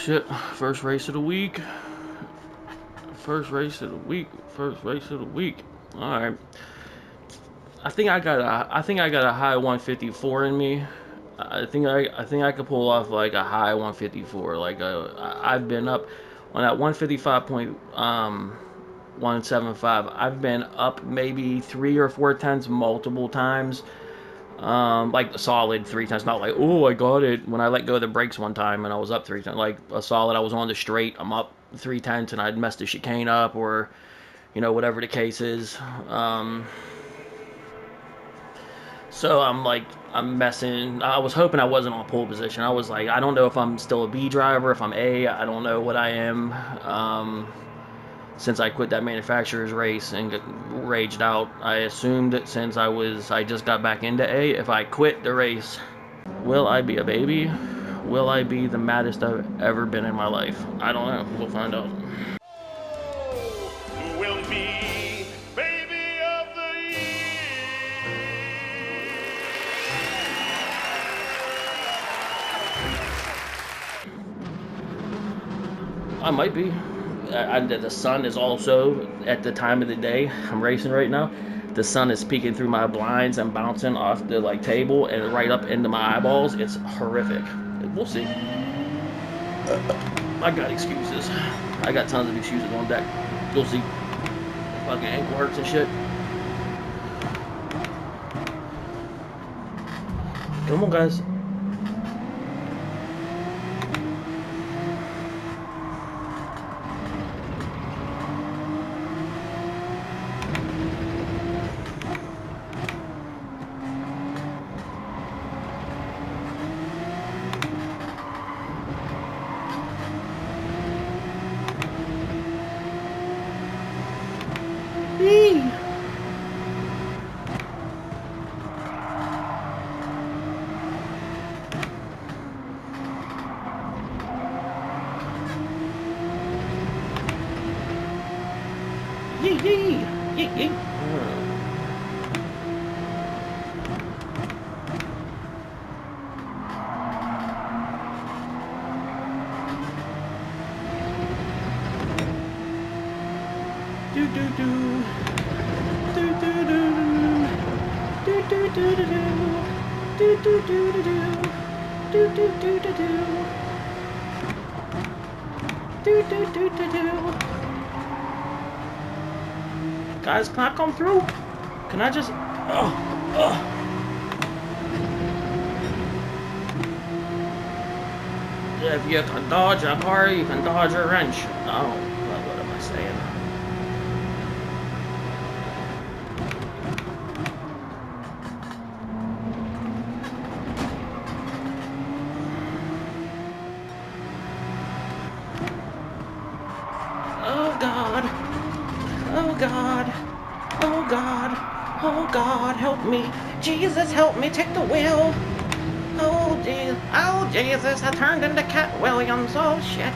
Shit, first race of the week. First race of the week. First race of the week. All right. I think I got a high 154 in me. I think I could pull off like a high 154. I've been up on that 175. I've been up maybe 3 or 4 tenths multiple times. Like a solid 3 tenths, not like, oh, I got it when I let go of the brakes one time and I was up 3 tenths. Like a solid, I was on the straight, I'm up 3 tenths and I'd messed the chicane up, or whatever the case is. So I'm messing. I was hoping I wasn't on pole position. I was like, I don't know if I'm still a B driver, if I'm A. I don't know what I am. Since I quit that manufacturer's race and raged out, I assumed that since I just got back into A, if I quit the race, will I be a baby? Will I be the maddest I've ever been in my life? I don't know. We'll find out. Who will be baby of the year? I might be. The sun is also at the time of the day I'm racing right now. The sun is peeking through my blinds and bouncing off the table and right up into my eyeballs. It's horrific. We'll see. I got excuses. I got tons of excuses on deck. You'll see. Fucking ankle hurts and shit. Come on, guys. Yee. Yee. Yee, yee. Do do do. Do do do do. Do do do do do. Do do do do do. Do do do do do. Do do do do do. Guys, can I come through? Can I just... If you can dodge a car, you can dodge a wrench. Oh, what am I saying? Oh, God. Oh, God. Oh, God. Oh, God, help me. Jesus, help me take the wheel. Oh, Jesus, I turned into Cat Williams. Oh, shit.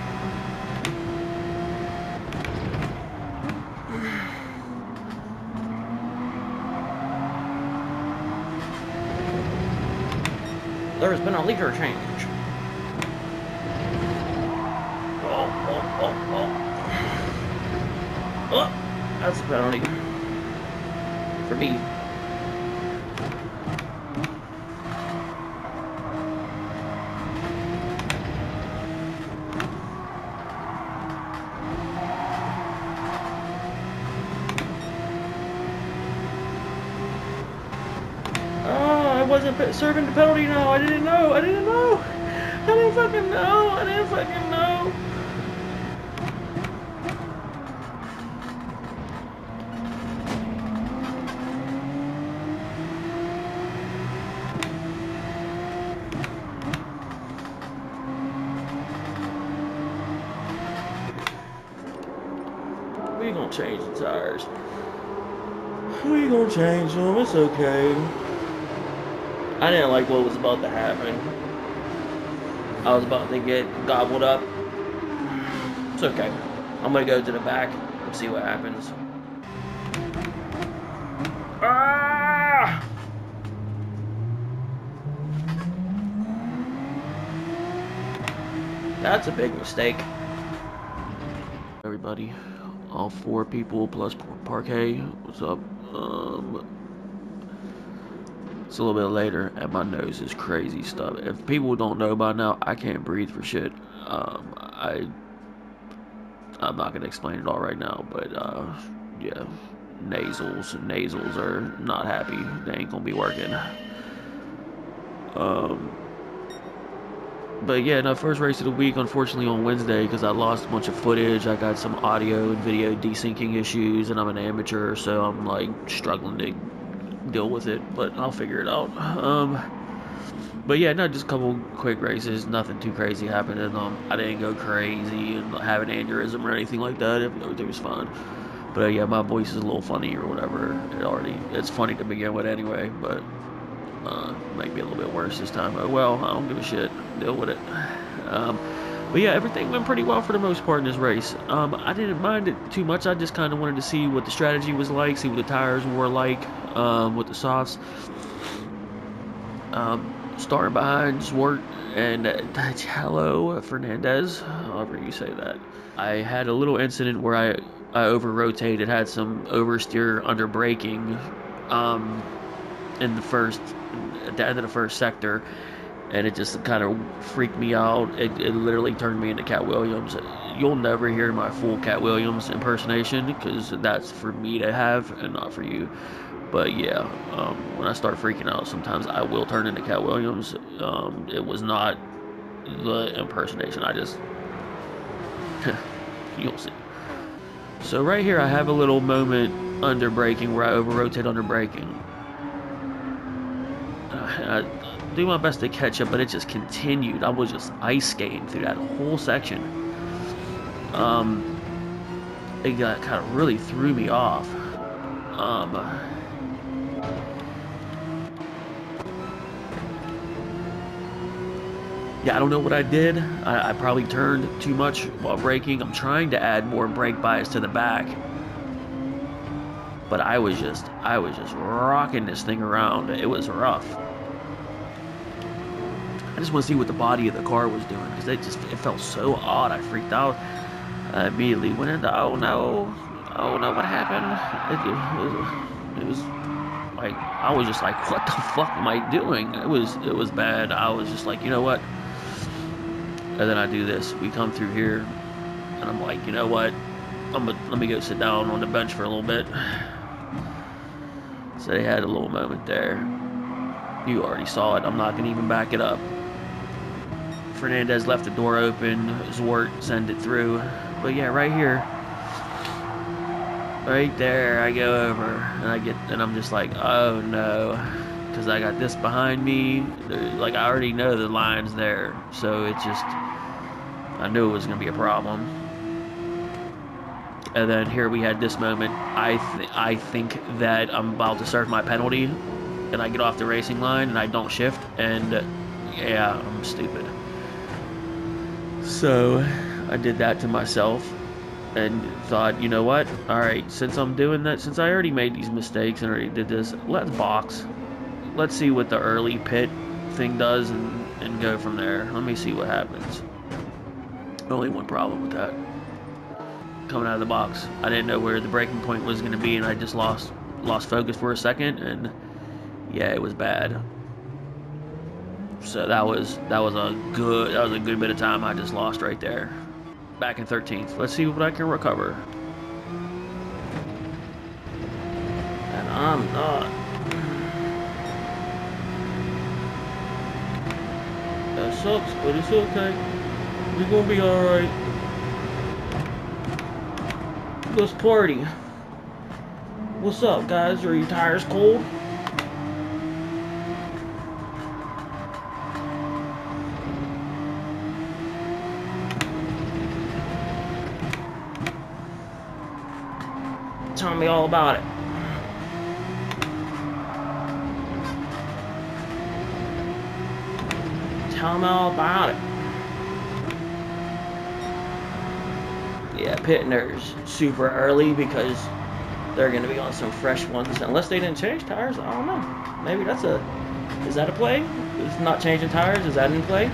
There's been a leader change. Oh, that's a penalty. For me. I wasn't serving the penalty now. I didn't know. I didn't fucking know. We gonna change the tires. We gonna change them. It's okay. I didn't like what was about to happen. I was about to get gobbled up. It's okay. I'm gonna go to the back and see what happens. Ah! That's a big mistake. Everybody, all 4 people plus Parquet. What's up? It's a little bit later, and my nose is crazy stuff. If people don't know by now, I can't breathe for shit. I'm not gonna explain it all right now, but yeah, nasals are not happy. They ain't gonna be working. But yeah, no, first race of the week, unfortunately on Wednesday, because I lost a bunch of footage. I got some audio and video desyncing issues, and I'm an amateur, so I'm like struggling to deal with it, but I'll figure it out. But yeah, no, just a couple quick races. Nothing too crazy happened in them. I didn't go crazy and have an aneurysm or anything like that. Everything was fine. But yeah, my voice is a little funny or whatever. It's funny to begin with anyway, but might be a little bit worse this time. Oh well, I don't give a shit. Deal with it. But yeah, everything went pretty well for the most part in this race. I didn't mind it too much. I just kind of wanted to see what the strategy was like, see what the tires were like, with the softs. Starting behind Zwart and hello Fernandez, however you say that. I had a little incident where I over-rotated, had some oversteer under braking in at the end of the first sector, and it just kind of freaked me out. It literally turned me into Cat Williams. You'll never hear my full Cat Williams impersonation because that's for me to have and not for you. But yeah, when I start freaking out, sometimes I will turn into Cat Williams. It was not the impersonation. I just you'll see. So right here, I have a little moment under braking where I over-rotate under braking. I do my best to catch up, but it just continued. I was just ice skating through that whole section. It kind of really threw me off. Yeah, I don't know what I did. I probably turned too much while braking. I'm trying to add more brake bias to the back. But I was just rocking this thing around. It was rough. I just want to see what the body of the car was doing because it felt so odd. I freaked out. I immediately went into oh no, what happened? It was like I was just like, what the fuck am I doing? It was bad. I was just like, you know what? And then I do this. We come through here, and I'm like, you know what? Let me go sit down on the bench for a little bit. So they had a little moment there. You already saw it. I'm not gonna even back it up. Fernandez left the door open. Zwart sent it through. But yeah, right here, right there, I go over and I'm just like, oh no, because I got this behind me. Like I already know the line's there, so I knew it was gonna be a problem. And then here we had this moment. I think that I'm about to serve my penalty, and I get off the racing line and I don't shift, and yeah, I'm stupid. So I did that to myself and thought, you know what? All right, since I'm doing that, since I already made these mistakes and already did this, let's box. Let's see what the early pit thing does and go from there. Let me see what happens. Only one problem with that. Coming out of the box, I didn't know where the braking point was going to be, and I just lost focus for a second, and yeah, it was bad. So that was a good bit of time I just lost right there. Back in 13th. Let's see what I can recover. And I'm not. That sucks, but it's okay. We're gonna be alright. Let's party. What's up, guys? Are your tires cold? Tell me all about it. Tell me all about it. Yeah, pitting theirs super early because they're going to be on some fresh ones. Unless they didn't change tires, I don't know. Maybe is that a play? Is not changing tires, is that in play?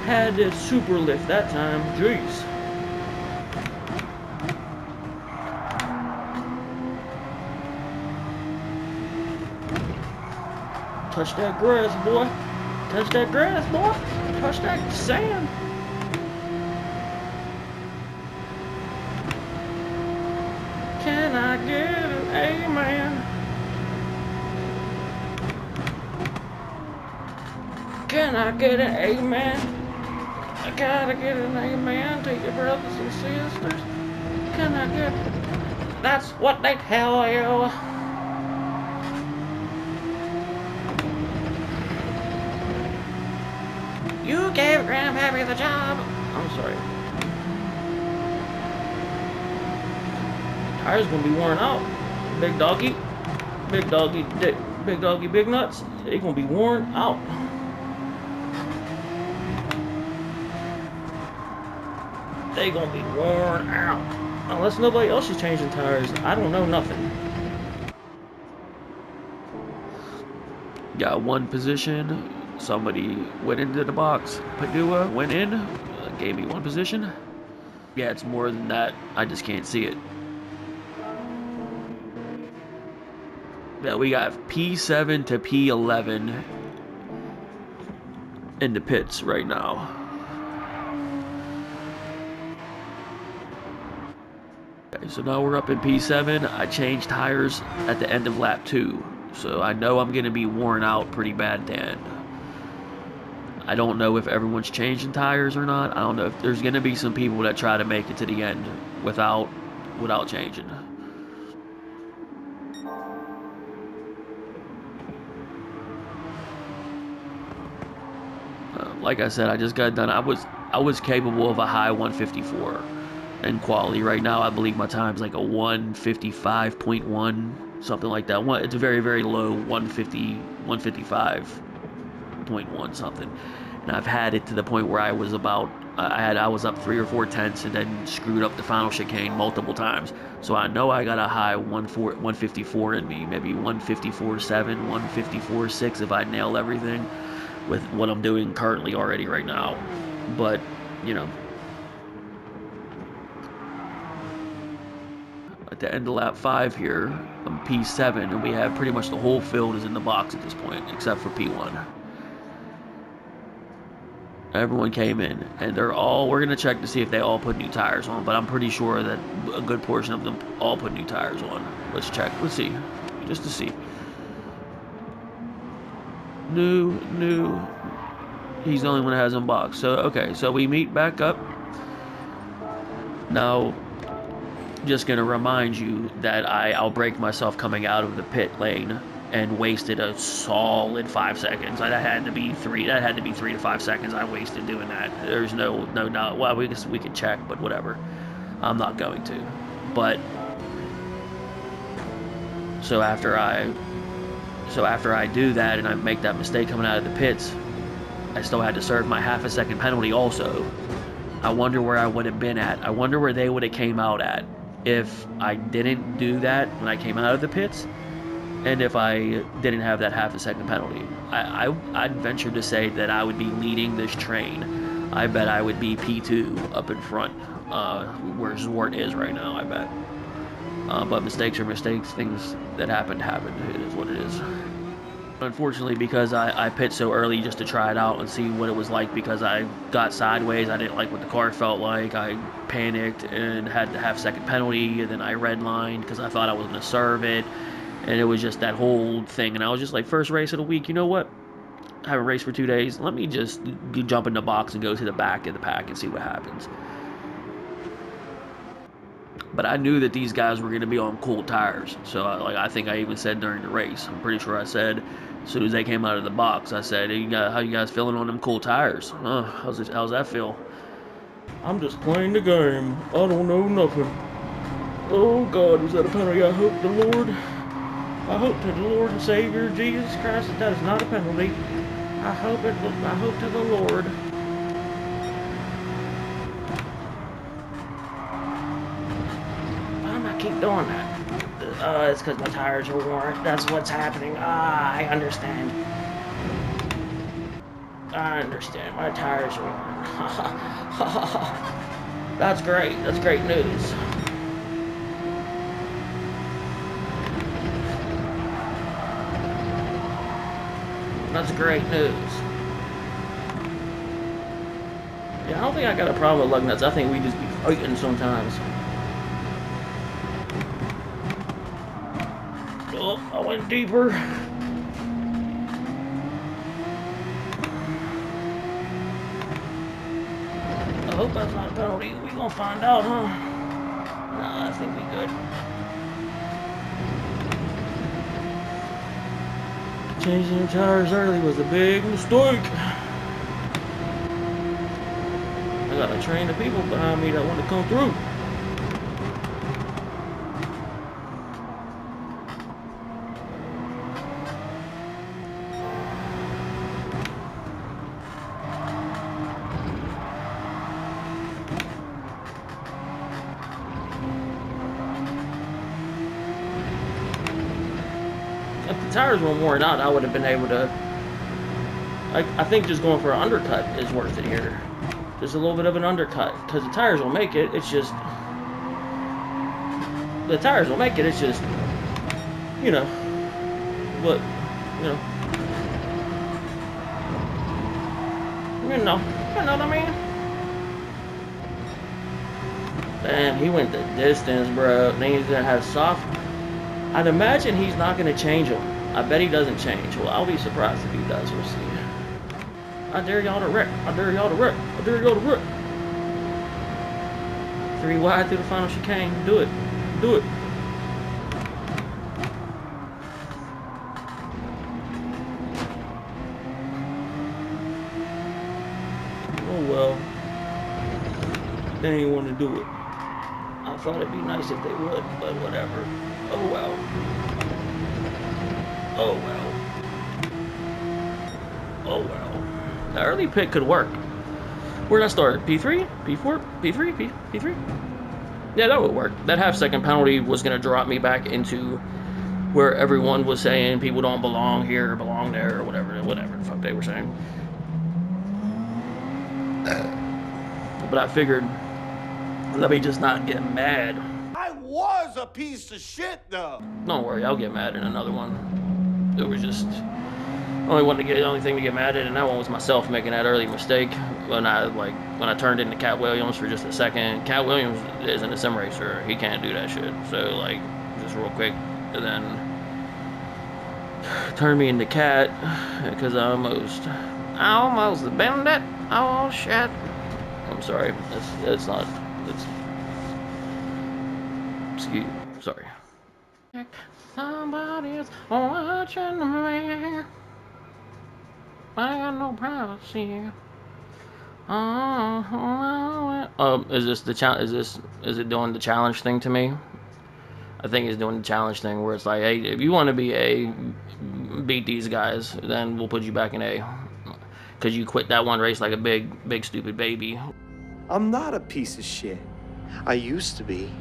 Had to super lift that time. Jeez. Touch that grass, boy. Touch that grass, boy. Touch that sand. Can I get an amen? Can I get an amen? I gotta get an amen to your brothers and sisters. Can I get... That's what they tell you. You gave Grandpappy the job. I'm sorry. Tires gonna be worn out. Big doggy, big doggy, big doggy, big nuts. They gonna be worn out. They gonna be worn out. Unless nobody else is changing tires, I don't know nothing. Got one position. Somebody went into the box. Padua went in, gave me one position. Yeah, it's more than that. I just can't see it. Yeah, we got P7 to P11 in the pits right now. Okay, so now we're up in P7. I changed tires at the end of lap 2. So I know I'm going to be worn out pretty bad then. I don't know if everyone's changing tires or not. I don't know if there's going to be some people that try to make it to the end without changing. Like I said, I just got done. I was capable of a high 154 in quality. Right now, I believe my time's like a 155.1, something like that. It's a very, very low 155.1 something. And I've had it to the point where I was about, I was up 3 or 4 tenths and then screwed up the final chicane multiple times. So I know I got a high 154 in me, maybe 154.7, 154.6 if I nail everything with what I'm doing currently already right now. But, you know, at the end of lap 5 here, I'm P7, and we have pretty much the whole field is in the box at this point, except for P1. Everyone came in, and we're going to check to see if they all put new tires on, but I'm pretty sure that a good portion of them all put new tires on. Let's check. Let's see. Just to see. New. He's the only one that has them boxed. So, okay, so we meet back up. Now, just going to remind you that I'll break myself coming out of the pit lane and wasted a solid 5 seconds. That had to be 3 to 5 seconds I wasted doing that. There's no doubt. Well, we could check, but whatever. I'm not going to. But so after I do that and I make that mistake coming out of the pits, I still had to serve my half a second penalty also. I wonder where I would have been at. I wonder where they would have came out at if I didn't do that when I came out of the pits, and if I didn't have that half a second penalty. I'd venture to say that I would be leading this train. I bet I would be P2 up in front, where Zwart is right now, I bet. But mistakes are mistakes. Things that happen. It is what it is. Unfortunately, because I pit so early just to try it out and see what it was like, because I got sideways, I didn't like what the car felt like, I panicked and had the half-second penalty, and then I redlined because I thought I was going to serve it, and it was just that whole thing, and I was just like, first race of the week, you know what? I haven't raced for 2 days, let me just jump in the box and go to the back of the pack and see what happens. But I knew that these guys were going to be on cool tires, so I think I even said during the race, I'm pretty sure I said, as soon as they came out of the box, I said, hey, how you guys feeling on them cool tires? How's that feel? I'm just playing the game. I don't know nothing. Oh, God, was that a penalty? I hope to the Lord and Savior Jesus Christ that is not a penalty. I hope to the Lord. Why am I keep doing that? It's because my tires are worn. That's what's happening. I understand. I understand. My tires are worn. That's great. That's great news. That's great news. Yeah, I don't think I got a problem with lug nuts. I think we just be fighting sometimes. Oh, I went deeper. I hope that's not a penalty. We gonna find out, huh? Nah, I think we good. Changing tires early was a big mistake. I gotta train the people behind me that want to come through. If the tires were worn out, I would have been able to. I think just going for an undercut is worth it here. Just a little bit of an undercut, because the tires will make it. It's just the tires will make it. It's just, you know, but you know what I mean. Damn, he went the distance, bro. Then he's gonna have soft. I'd imagine he's not gonna change them. I bet he doesn't change. Well, I'll be surprised if he does. We'll see. I dare y'all to wreck. I dare y'all to wreck. I dare y'all to wreck. 3 wide through the final chicane. Do it. Do it. Oh well. They ain't want to do it. I thought it'd be nice if they would, but whatever. Oh well. Oh well. Oh well. The early pick could work. We're gonna start P3, P4, P3, P3. Yeah, that would work. That half-second penalty was gonna drop me back into where everyone was saying people don't belong here or belong there or whatever the fuck they were saying. But I figured, let me just not get mad. I was a piece of shit, though. Don't worry, I'll get mad in another one. It was just the only thing to get mad at, and that one was myself making that early mistake when I turned into Cat Williams for just a second. Cat Williams isn't a sim racer; he can't do that shit. So like, just real quick, and then turned me into Cat because I almost bent it. Oh shit! I'm sorry. It's not. It's excuse. Sorry. Somebody's watching me. I got no privacy. Is this the challenge? Is it doing the challenge thing to me? I think it's doing the challenge thing where it's like, hey, if you want to be A, beat these guys, then we'll put you back in A. Because you quit that one race like a big stupid baby. I'm not a piece of shit. I used to be.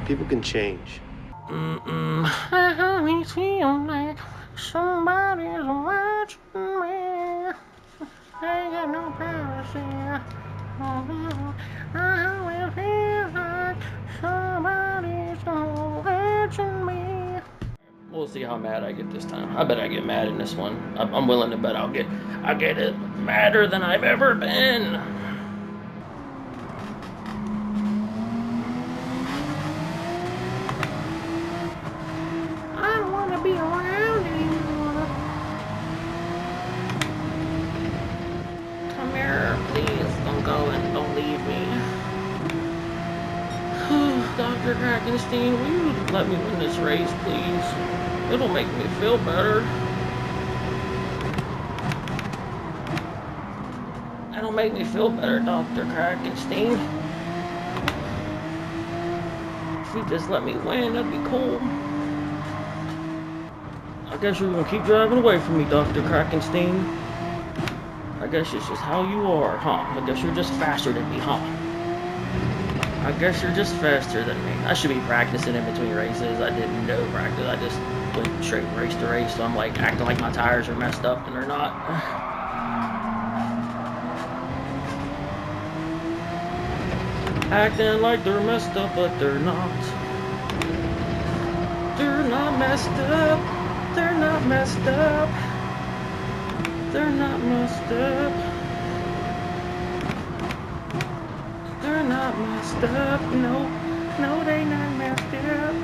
People can change. I always feel like somebody's watching me. I got no privacy. I always feel like somebody's watching me. We'll see how mad I get this time. I bet I get mad in this one. I'm willing to bet I get it madder than I've ever been. I don't want to be around anymore. Come here, please. Don't go and don't leave me. Dr. Krakenstein, will you let me win this race, please? It'll make me feel better. That'll make me feel better, Dr. Krakenstein. If you just let me win, that'd be cool. I guess you're gonna keep driving away from me, Dr. Krakenstein. I guess it's just how you are, huh? I guess you're just faster than me, huh? I guess you're just faster than me. I should be practicing in between races. I didn't know practice. I just went straight race to race, so I'm like acting like my tires are messed up and they're not. Acting like they're messed up, but they're not. They're not messed up. They're not messed up. They're not messed up. They're not messed up. No, no, they not messed up.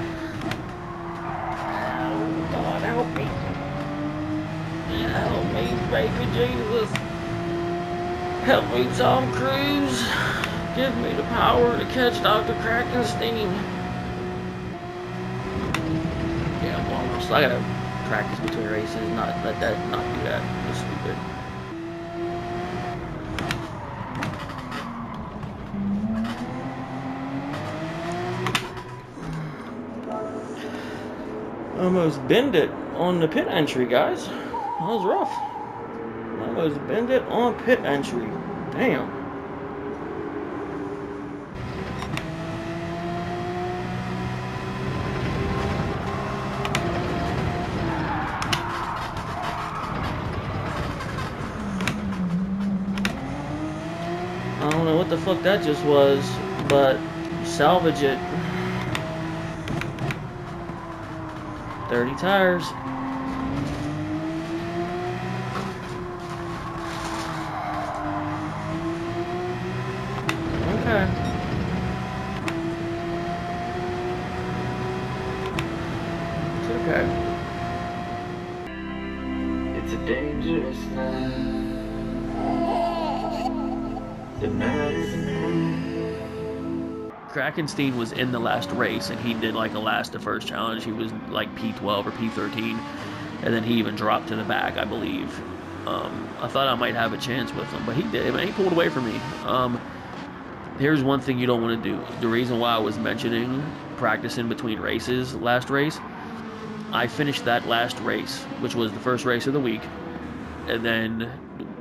Oh, God, help me. Help me, baby Jesus. Help me, Tom Cruise. Give me the power to catch Dr. Krakenstein. Yeah, I'm almost. I gotta practice between races, not let that, not do that. That's stupid. Almost bend it on the pit entry, guys. That was rough. Almost bend it on pit entry. Damn. I don't know what the fuck that just was, but salvage it. 30 tires. Okay. It's okay. It's a dangerous night. The night isn't through. Krakenstein was in the last race, and he did like a last to first challenge. He was like P12 or P13, and then he even dropped to the back, I believe. I thought I might have a chance with him, but he did. He pulled away from me. Here's one thing you don't want to do. The reason why I was mentioning practicing between races last race, I finished that last race, which was the first race of the week, and then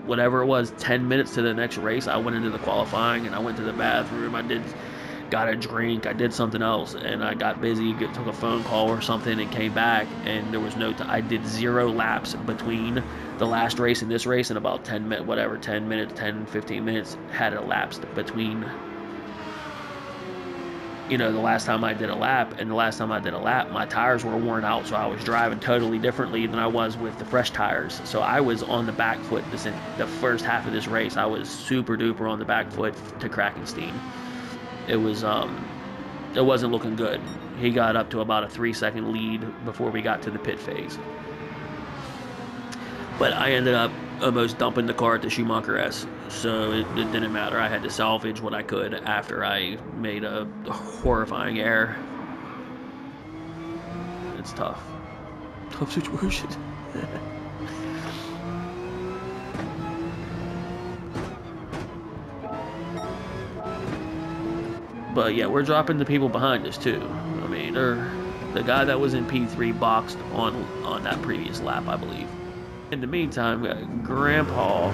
whatever it was, 10 minutes to the next race, I went into the qualifying and I went to the bathroom. Got a drink, I did something else, and I got busy, took a phone call or something, and came back, and there was no I did 0 laps between the last race and this race, and about 10 minutes, whatever, 10 minutes, 10, 15 minutes had elapsed between, the last time I did a lap and the last time I did a lap. My tires were worn out, so I was driving totally differently than I was with the fresh tires. So I was on the back foot the first half of this race. I was super duper on the back foot to Krakenstein. It wasn't looking good. He got up to about a 3-second lead before we got to the pit phase. But I ended up almost dumping the car at the Schumacher S, so it didn't matter. I had to salvage what I could after I made a horrifying error. It's tough. Tough situation. But yeah, we're dropping the people behind us too. I mean, the guy that was in P3 boxed on that previous lap, I believe. In the meantime, Grandpa,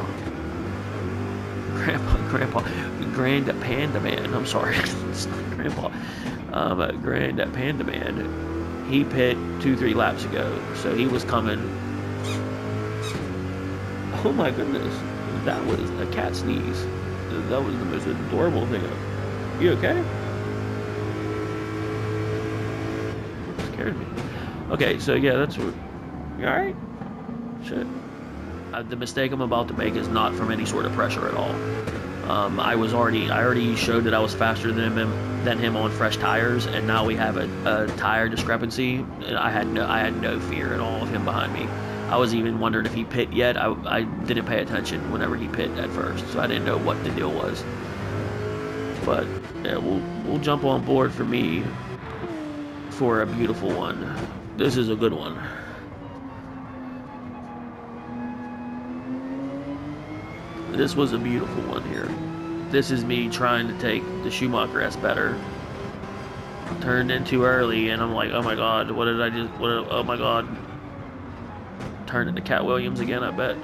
Grand Panda Man. I'm sorry, it's not Grandpa. Grand Panda Man. He pit 2-3 laps ago, so he was coming. Oh my goodness, that was a cat sneeze. That was the most adorable thing ever. You okay? Scared me. Okay, so yeah, that's what. You alright? Shit. The mistake I'm about to make is not from any sort of pressure at all. I already showed that I was faster than him on fresh tires, and now we have a tire discrepancy. And I had no fear at all of him behind me. I was even wondering if he pit yet. I didn't pay attention whenever he pit at first, so I didn't know what the deal was. But yeah, we'll jump on board for me for a beautiful one. This is a good one. This was a beautiful one here. This is me trying to take the Schumacher S better. Turned in too early, and I'm like, oh my god, what did I just? Oh my god. Turned into Cat Williams again, I bet.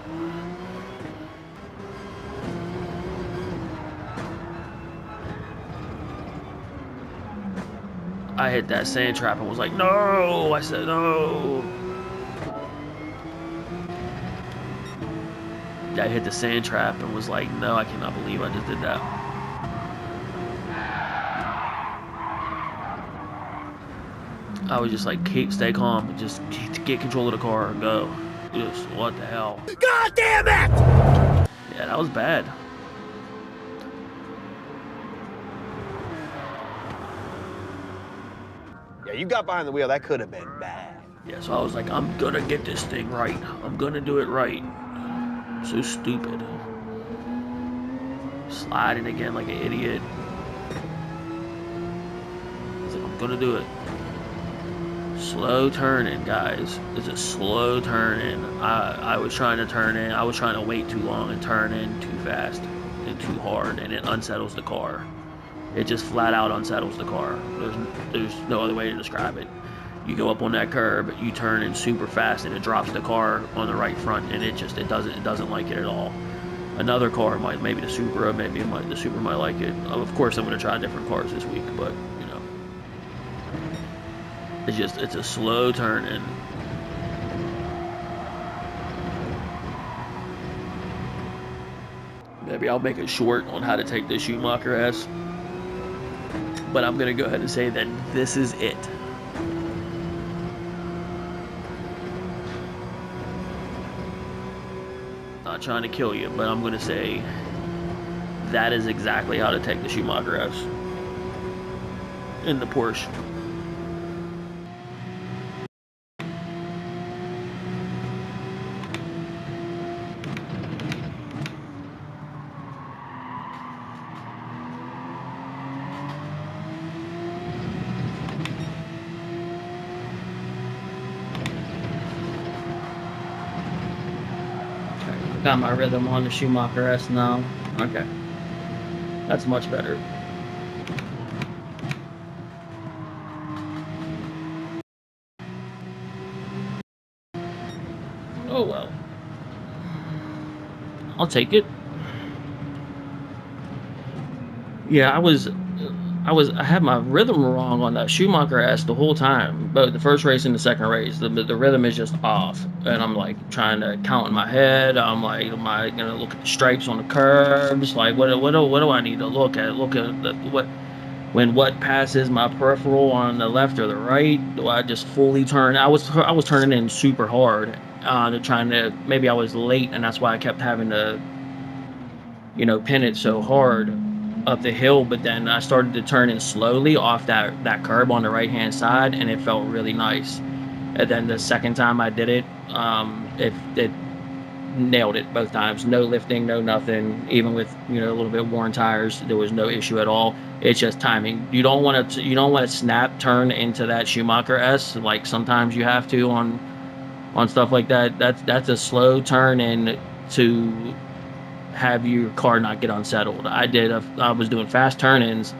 I hit that sand trap and was like, no! I said, no! I hit the sand trap and was like, no, I cannot believe I just did that. I was just like, stay calm, just get control of the car, go. Just what the hell? God damn it! Yeah, that was bad. Yeah, you got behind the wheel. That could have been bad. Yeah, so I was like, I'm gonna get this thing right. I'm gonna do it right. So stupid. Sliding again like an idiot. I was like, I'm gonna do it. Slow turning, guys. It's a slow turning. I was trying to turn in. I was trying to wait too long and turn in too fast and too hard, and it unsettles the car. It just flat out unsettles the car. There's no other way to describe it. You go up on that curb, you turn in super fast, and it drops the car on the right front, and it doesn't like it at all. Another car maybe the Supra, the Supra might like it. Of course, I'm gonna try different cars this week, but you know, it's a slow turn in. Maybe I'll make a short on how to take the Schumacher S, but I'm gonna go ahead and say that this is it. Not trying to kill you, but I'm going to say that is exactly how to take the Schumacher S in the Porsche. Got my rhythm on the Schumacher S now. Okay. That's much better. Oh well. I'll take it. Yeah, I had my rhythm wrong on that Schumacher S the whole time. But the first race and the second race, the rhythm is just off. And I'm like trying to count in my head. I'm like, am I gonna look at the stripes on the curbs? Like what do I need to look at? Look at what passes my peripheral on the left or the right? Do I just fully turn? I was turning in super hard, maybe I was late and that's why I kept having to, pin it so hard up the hill. But then I started to turn in slowly off that curb on the right hand side, and it felt really nice. And then the second time I did it, it nailed it both times. No lifting, no nothing. Even with a little bit worn tires, there was no issue at all. It's just timing. You don't want to snap turn into that Schumacher S like sometimes you have to on stuff like that. That's a slow turn in to have your car not get unsettled. I was doing fast turn-ins,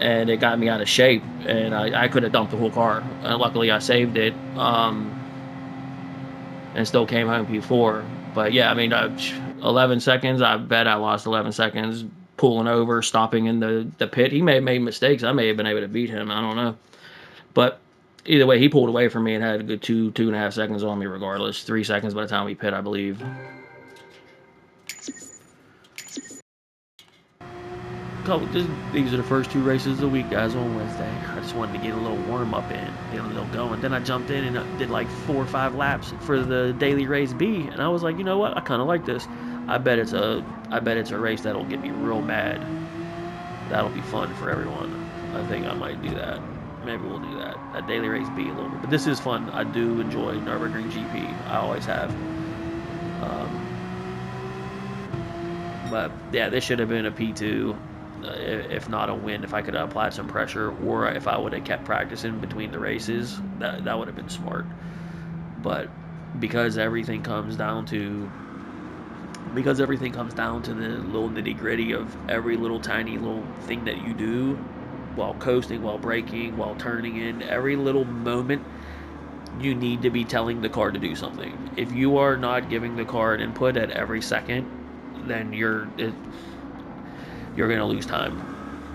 and it got me out of shape, and I could have dumped the whole car. Luckily, I saved it, and still came home P4. But yeah, I mean, 11 seconds. I bet I lost 11 seconds pulling over, stopping in the pit. He may have made mistakes. I may have been able to beat him. I don't know. But either way, he pulled away from me and had a good 2.5 seconds on me regardless. 3 seconds by the time we pit, I believe. These are the first 2 races of the week, guys, on Wednesday. I just wanted to get a little warm-up in, get a little going. Then I jumped in and did like 4 or 5 laps for the daily race B, and I was like, you know what? I kind of like this. I bet it's a race that'll get me real mad. That'll be fun for everyone. I think I might do that. Maybe we'll do that. That daily race B a little bit. But this is fun. I do enjoy Nürburgring GP. I always have. But yeah, this should have been a P2. If not a win, if I could have applied some pressure, or if I would have kept practicing between the races, that would have been smart. But because everything comes down to the little nitty gritty of every little tiny little thing that you do while coasting, while braking, while turning in, every little moment you need to be telling the car to do something. If you are not giving the car an input at every second, then you're going to lose time.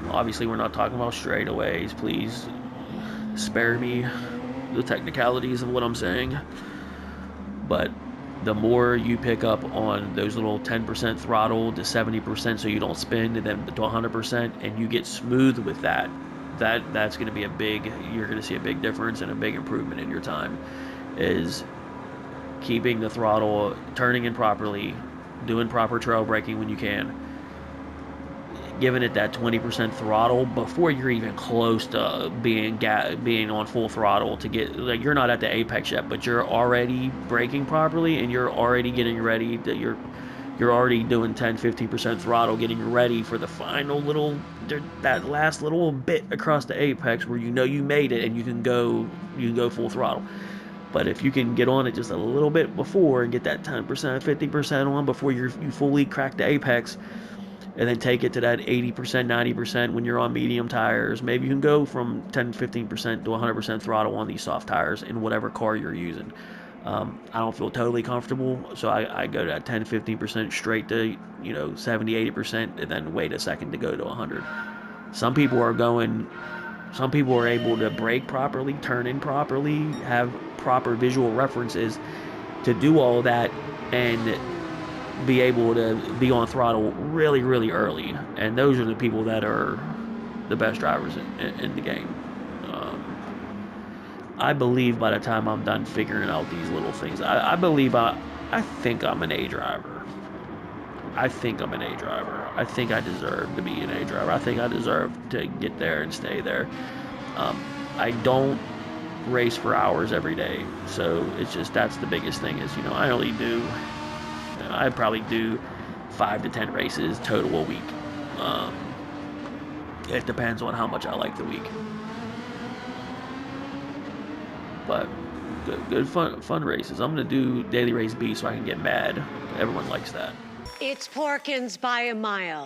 Obviously, we're not talking about straightaways. Please spare me the technicalities of what I'm saying. But the more you pick up on those little 10% throttle to 70% so you don't spin, and then to 100%, and you get smooth with that, that's going to be you're going to see a big difference and a big improvement in your time, is keeping the throttle, turning in properly, doing proper trail braking when you can, giving it that 20% throttle before you're even close to being on full throttle, to get, like, you're not at the apex yet, but you're already braking properly and you're already getting ready to, you're already doing 10-15% throttle, getting ready for the final little, that last little bit across the apex where you know you made it and you can go full throttle. But if you can get on it just a little bit before and get that 10%, 50% on before you fully crack the apex, and then take it to that 80%, 90% when you're on medium tires, maybe you can go from 10-15% to 100% throttle on these soft tires in whatever car you're using. I don't feel totally comfortable, so I go to that 10-15% straight to 70-80%, and then wait a second to go to 100. Some people are able to brake properly, turn in properly, have proper visual references to do all that, and be able to be on throttle really, really early. And those are the people that are the best drivers in the game. I believe by the time I'm done figuring out these little things, I think I'm an A driver. I think I'm an A driver. I think I deserve to be an A driver. I think I deserve to get there and stay there. I don't race for hours every day, so it's just, that's the biggest thing, is I probably do 5 to 10 races total a week. It depends on how much I like the week. But good fun races. I'm gonna do daily race B so I can get mad. Everyone likes that. It's Porkins by a mile.